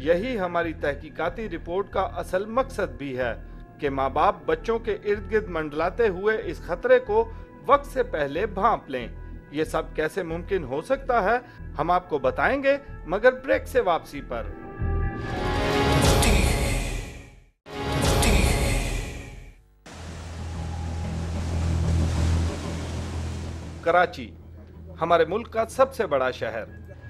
यही हमारी तहकीकाती रिपोर्ट का असल मकसद भी है कि माँ बाप बच्चों के इर्द गिर्द मंडलाते हुए इस खतरे को वक्त से पहले भांप लें। ये सब कैसे मुमकिन हो सकता है हम आपको बताएंगे, मगर ब्रेक से वापसी पर। कराची हमारे मुल्क का सबसे बड़ा शहर।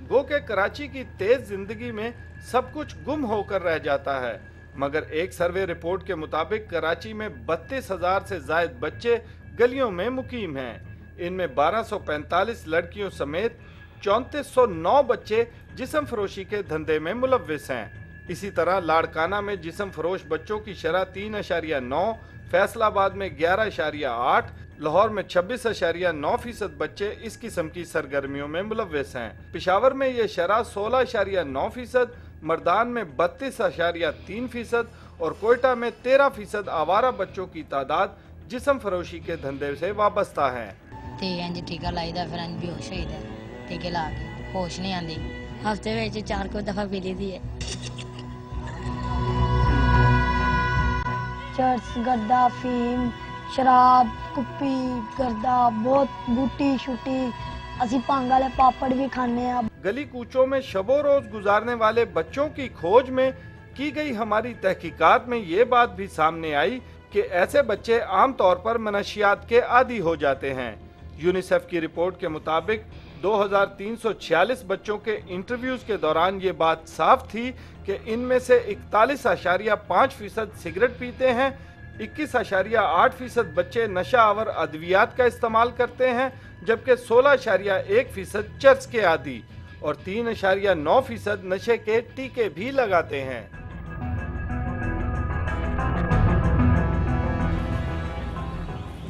गो के कराची की तेज जिंदगी में सब कुछ गुम होकर रह जाता है, मगर एक सर्वे रिपोर्ट के मुताबिक कराची में 32,000 से ज्यादा बच्चे गलियों में मुकीम हैं। इनमें 1245 लड़कियों समेत 3409 बच्चे जिस्म फरोशी के धंधे में मुलव्विस हैं। इसी तरह लाड़काना में जिस्म फरोश बच्चों की शरह 3.9, फैसलाबाद में 11.8, लाहौर में 26.9% बच्चे इस किस्म की सरगर्मियों में मुलव्विस हैं। पेशावर में ये शरह 16.9%, मर्दान में 32.3% और कोयटा में 13% आवारा बच्चों की तादाद जिस्म फरोशी के धंधे से वाबस्ता है। टीका लाइदा फिर बेहोश होईदा, टीके ला के होश नहीं आंदी। हफ्ते में 4 दफा पी ली है। चर्स, गर्दा, फीम, शराब, कुप्पी, गर्दा, बहुत बूटी शूटी, असी भंग वाले पापड़ भी खाने। गली कूचों में शबो रोज गुजारने वाले बच्चों की खोज में की गई हमारी तहकीकात में ये बात भी सामने आई कि ऐसे बच्चे आम तौर पर मनशियात के आदी हो जाते हैं। यूनिसेफ की रिपोर्ट के मुताबिक 2346 बच्चों के इंटरव्यूज के दौरान ये बात साफ थी कि इनमें से 41.5% सिगरेट पीते हैं, 21.8% बच्चे नशा आवर अद्वियात का इस्तेमाल करते हैं, जबकि 16.1% चर्स के आदी और 3.9% नशे के टीके भी लगाते हैं।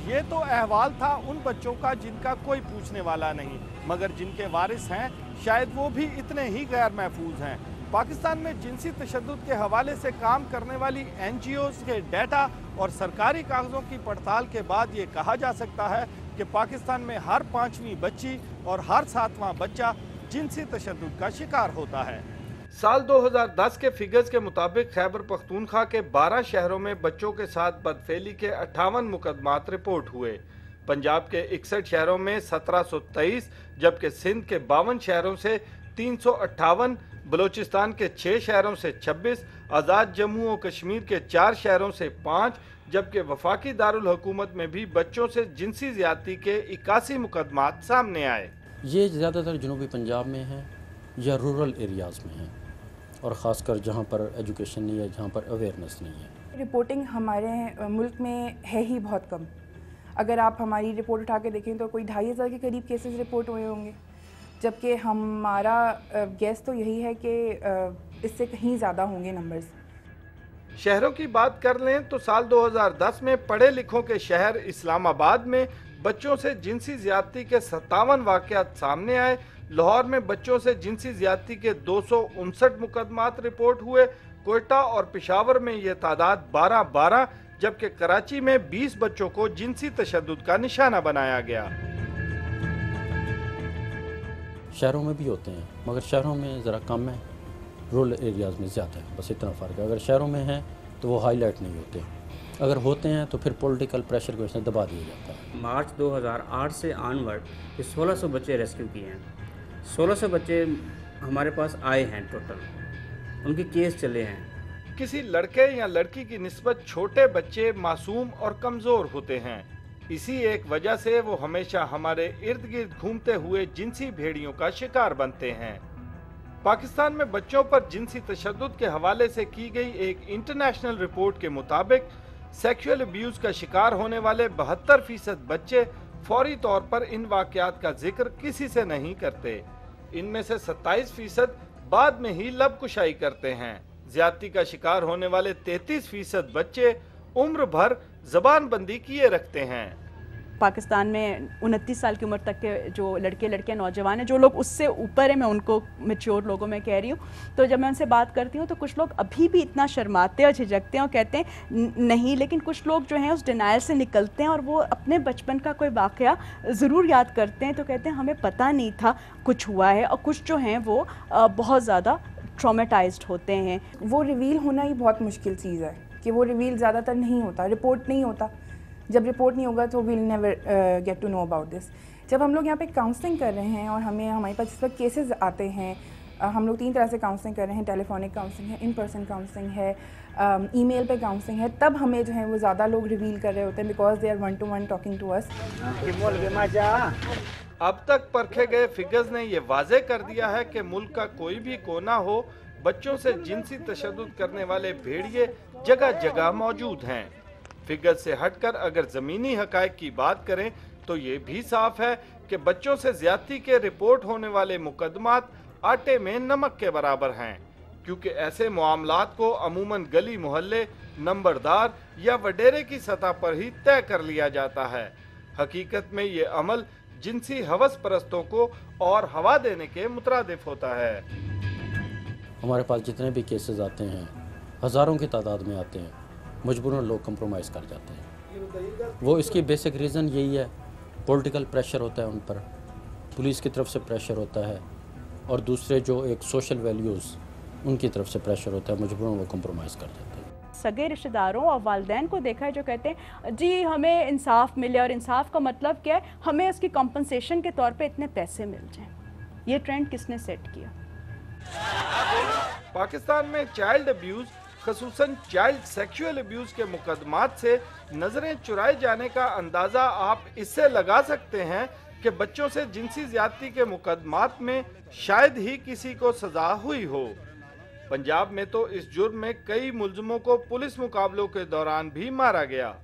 ये तो अहवाल था उन बच्चों का जिनका कोई पूछने वाला नहीं, मगर जिनके वारिस हैं शायद वो भी इतने ही गैर महफूज हैं। पाकिस्तान में जिनसी तशद्दुद के हवाले से काम करने वाली NGOs के डेटा और सरकारी कागजों की पड़ताल के बाद ये कहा जा सकता है कि पाकिस्तान में हर 5वीं बच्ची और हर 7वां बच्चा जिनसी तशद्दुद का शिकार होता है। साल 2010 के फिगर्स के मुताबिक खैबर पख्तूनख्वा के 12 शहरों में बच्चों के साथ बदफेली के 58 मुकदमात रिपोर्ट हुए। पंजाब के 61 शहरों में 1723, जबकि सिंध के 52 शहरों से 358, बलोचिस्तान के 6 शहरों से 26, आज़ाद जम्मू और कश्मीर के 4 शहरों से 5, जबकि वफाकी दारुल हुकूमत में भी बच्चों से जिनसी ज़्यादती के 81 मुकदमात सामने आए। ये ज़्यादातर जनूबी पंजाब में है या रूरल एरियाज़ में है, और ख़ासकर जहाँ पर एजुकेशन नहीं है, जहाँ पर अवेयरनेस नहीं है। रिपोर्टिंग हमारे मुल्क में है ही बहुत कम। अगर आप हमारी रिपोर्ट उठा के देखें तो कोई 2,500 के करीब केसेस रिपोर्ट हुए होंगे, जबकि हमारा गेस तो यही है कि इससे कहीं ज़्यादा होंगे नंबर्स। शहरों की बात कर लें तो साल 2010 में पढ़े लिखों के शहर इस्लामाबाद में बच्चों से जिनसी ज़्यादती के 57 वाक़यात सामने आए। लाहौर में बच्चों से जिनसी ज़्यादती के 259 मुकदमात रिपोर्ट हुए। कोयटा और पेशावर में ये तादाद 12-12, जबकि कराची में 20 बच्चों को जिनसी तशद्दुद का निशाना बनाया गया। शहरों में भी होते हैं, मगर शहरों में ज़रा कम है, रूरल एरियाज़ में ज़्यादा है, बस इतना फ़र्क है। अगर शहरों में हैं तो वो हाईलाइट नहीं होते, अगर होते हैं तो फिर पॉलिटिकल प्रेशर को इसने दबा दिया जाता है। मार्च 2008 से ऑनवर्ड 1600 बच्चे रेस्क्यू किए हैं। 1600 बच्चे हमारे पास आए हैं टोटल, उनके केस चले हैं। किसी लड़के या लड़की की निस्बत छोटे बच्चे मासूम और कमज़ोर होते हैं। इसी एक वजह से वो हमेशा हमारे इर्द गिर्द घूमते हुए जिनसी भेड़ियों का शिकार बनते हैं। पाकिस्तान में बच्चों पर जिनसी तशद्दुद के हवाले से की गई एक इंटरनेशनल रिपोर्ट के मुताबिक सेक्सुअल अब्यूज़ का शिकार होने वाले 72% बच्चे फौरी तौर पर इन वाक़यात का जिक्र किसी से नहीं करते। इनमें से 27% बाद में ही लब कुशाई करते हैं। ज्यादती का शिकार होने वाले 33% बच्चे उम्र भर ज़बान बंदी किए रखते हैं। पाकिस्तान में 29 साल की उम्र तक के जो लड़के लड़कियां नौजवान हैं, जो लोग उससे ऊपर है, मैं उनको मैच्योर लोगों में कह रही हूँ, तो जब मैं उनसे बात करती हूँ तो कुछ लोग अभी भी इतना शर्माते और झिझकते हैं और कहते हैं नहीं, लेकिन कुछ लोग जो हैं उस डिनायल से निकलते हैं और वो अपने बचपन का कोई वाक़या ज़रूर याद करते हैं, तो कहते हैं हमें पता नहीं था कुछ हुआ है। और कुछ जो हैं वो बहुत ज़्यादा ट्रॉमेटाइज्ड होते हैं। वो रिवील होना ही बहुत मुश्किल चीज़ है कि वो रिवील ज़्यादातर नहीं होता, रिपोर्ट नहीं होता। जब रिपोर्ट नहीं होगा तो we'll never get to know about this. जब हम लोग यहाँ पे काउंसलिंग कर रहे हैं और हमारे पास इस वक्त केसेस आते हैं, हम लोग 3 तरह से काउंसलिंग कर रहे हैं, टेलीफोनिक काउंसलिंग है, इन पर्सन काउंसलिंग है, ईमेल पे काउंसलिंग है, तब हमें जो है वो ज़्यादा लोग रिवील कर रहे होते हैं because they are 1-to-1 talking to us. अब तक परखे गए फिगर्स ने ये वाजे कर दिया है कि मुल्क का कोई भी कोना हो, बच्चों से जिनसी तशद्दुद करने वाले भेड़िए जगह जगह मौजूद हैं। फिगर से हटकर अगर ज़मीनी हक़ाइक़ की बात करें तो ये भी साफ है कि बच्चों से ज़्यादती के रिपोर्ट होने वाले मुकदमात आटे में नमक के बराबर हैं, क्योंकि ऐसे मामलात को अमूमन गली मोहल्ले, नंबरदार या वडेरे की सतह पर ही तय कर लिया जाता है। हकीकत में ये अमल जिनसी हवस परस्तों को और हवा देने के मुतरादिफ होता है। हमारे पास जितने भी केसेस आते हैं, हज़ारों की तादाद में आते हैं, मजबूरन लोग कंप्रोमाइज़ कर जाते हैं। वो इसकी बेसिक रीज़न यही है, पॉलिटिकल प्रेशर होता है उन पर, पुलिस की तरफ से प्रेशर होता है, और दूसरे जो एक सोशल वैल्यूज़ उनकी तरफ से प्रेशर होता है, मजबूरन वो कंप्रोमाइज़ कर जाते हैं। सगे रिश्तेदारों और वालिदैन को देखा है जो कहते हैं जी हमें इंसाफ मिले, और इंसाफ का मतलब क्या है, हमें उसकी कॉम्पनसेशन के तौर पे इतने पैसे मिल जाएं। ये ट्रेंड किसने सेट किया? पाकिस्तान में चाइल्ड अब्यूज़, खसूसन चाइल्ड सेक्सुअल अब्यूज़ के मुकदमात से नजरें चुराए जाने का अंदाज़ा आप इससे लगा सकते हैं कि बच्चों से जिनसी ज़्यादती के मुकदमात में शायद ही किसी को सज़ा हुई हो। पंजाब में तो इस जुर्म में कई मुल्ज़िमों को पुलिस मुकाबलों के दौरान भी मारा गया।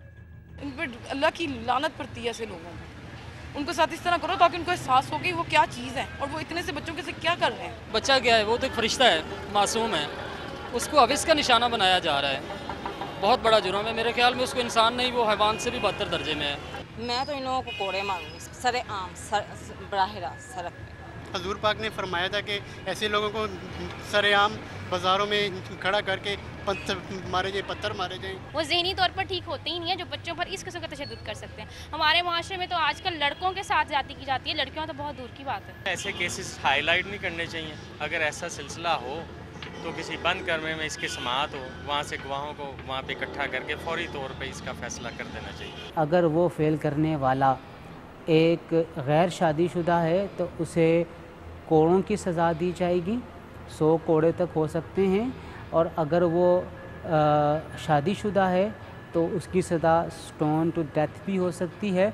इन पर अल्लाह की लानत पड़ती है ऐसे लोगों को। उनको साथ इस तरह करो ताकि उनको एहसास हो कि वो क्या चीज़ है और वो इतने से बच्चों के से क्या कर रहे हैं। बच्चा क्या है, वो तो एक फरिश्ता है, मासूम है, उसको हविस का निशाना बनाया जा रहा है। बहुत बड़ा जुर्म है, मेरे ख्याल में उसको इंसान नहीं, वो हैवान से भी बदतर दर्जे में है। मैं तो इन लोगों को कोड़े मारूंगी सरेआम, बराह रास्त सड़क पे। हजूर पाक ने फरमाया था कि ऐसे लोगों को सरेआम बाज़ारों में खड़ा करके पत्थर मारे जाए, पत्थर मारे जाए। वो ज़हनी तौर पर ठीक होते ही नहीं है जो बच्चों पर इस किस्म का तशद्दुद कर सकते हैं। हमारे माशरे में तो आजकल लड़कों के साथ ज़्यादती की जाती है, लड़कियों तो बहुत दूर की बात है। ऐसे केसेस हाईलाइट नहीं करने चाहिए। अगर ऐसा सिलसिला हो तो किसी बंद कमरे में इसकी समाअत हो, वहाँ से गवाहों को वहाँ पे इकट्ठा करके फौरी तौर पे इसका फैसला कर देना चाहिए। अगर वो फेल करने वाला एक गैर शादीशुदा है तो उसे कोड़ों की सज़ा दी जाएगी, 100 कोड़े तक हो सकते हैं, और अगर वो शादीशुदा है तो उसकी सज़ा स्टोन टू डेथ भी हो सकती है।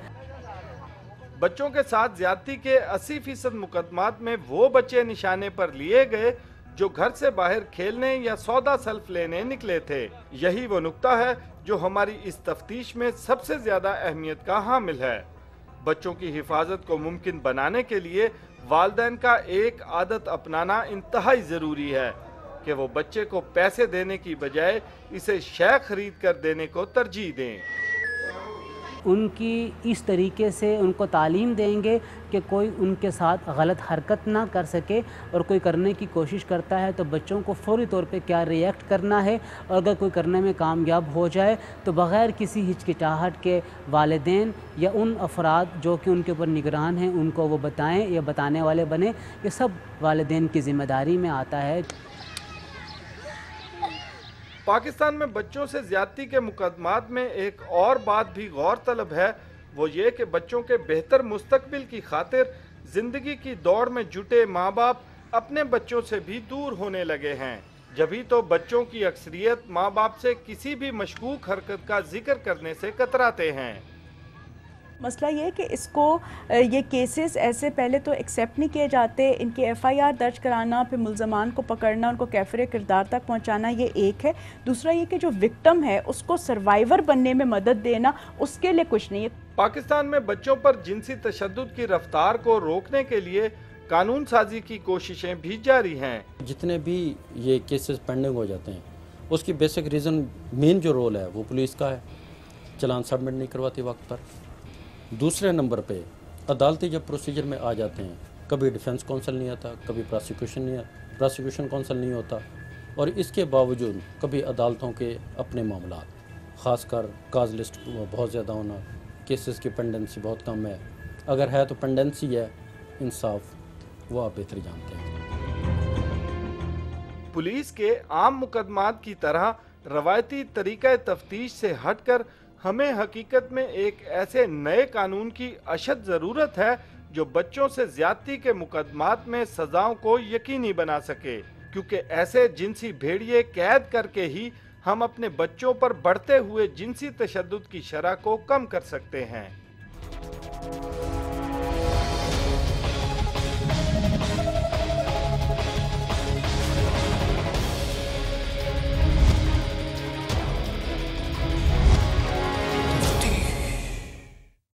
बच्चों के साथ ज्यादती के 80% मुकदमात में वो बच्चे निशाने पर लिए गए जो घर से बाहर खेलने या सौदा सल्फ लेने निकले थे। यही वो नुक्ता है जो हमारी इस तफ्तीश में सबसे ज्यादा अहमियत का हामिल है। बच्चों की हिफाजत को मुमकिन बनाने के लिए वालिदैन का एक आदत अपनाना इंतहाई ज़रूरी है कि वो बच्चे को पैसे देने की बजाय इसे शय खरीद कर देने को तरजीह दें। उनकी इस तरीके से उनको तालीम देंगे कि कोई उनके साथ गलत हरकत ना कर सके, और कोई करने की कोशिश करता है तो बच्चों को फौरी तौर पे क्या रिएक्ट करना है, और अगर कोई करने में कामयाब हो जाए तो बग़ैर किसी हिचकिचाहट के वालिदैन या उन अफराद जो कि उनके ऊपर निगरान हैं उनको वो बताएं या बताने वाले बने। ये सब वालिदैन की ज़िम्मेदारी में आता है। पाकिस्तान में बच्चों से ज्यादती के मुकदमात में एक और बात भी गौर तलब है, वो ये कि बच्चों के बेहतर मुस्तकबिल की खातिर जिंदगी की दौड़ में जुटे माँ बाप अपने बच्चों से भी दूर होने लगे हैं। जभी तो बच्चों की अक्सरियत माँ बाप से किसी भी मशकूक हरकत का जिक्र करने से कतराते हैं। मसला ये है कि इसको ये केसेस ऐसे पहले तो एक्सेप्ट नहीं किए जाते, इनकी एफआईआर दर्ज कराना, फिर मुल्ज़मान को पकड़ना, उनको कैफरे किरदार तक पहुंचाना, ये एक है। दूसरा ये कि जो विक्टिम है उसको सर्वाइवर बनने में मदद देना, उसके लिए कुछ नहीं है। पाकिस्तान में बच्चों पर जिनसी तशद्दुद की रफ्तार को रोकने के लिए कानून साजी की कोशिशें भी जारी हैं। जितने भी ये केसेस पेंडिंग हो जाते हैं उसकी बेसिक रीज़न, मेन जो रोल है वो पुलिस का है, चालान सबमिट नहीं करवाती वक्त पर। दूसरे नंबर पे अदालती जब प्रोसीजर में आ जाते हैं, कभी डिफेंस काउंसिल नहीं आता, कभी प्रोसिक्यूशन काउंसिल नहीं होता, और इसके बावजूद कभी अदालतों के अपने मामला, ख़ासकर काज लिस्ट बहुत ज़्यादा होना, केसेस की पेंडेंसी बहुत कम है, अगर है तो पेंडेंसी है, इंसाफ वो आप बेहतर जानते हैं। पुलिस के आम मुकदमात की तरह रवायती तरीका तफ्तीश से हटकर हमें हकीकत में एक ऐसे नए कानून की अशद ज़रूरत है जो बच्चों से ज्यादती के मुकदमात में सजाओं को यकीनी बना सके, क्योंकि ऐसे जिनसी भेड़िए कैद करके ही हम अपने बच्चों पर बढ़ते हुए जिनसी तशद्दुद की शरह को कम कर सकते हैं।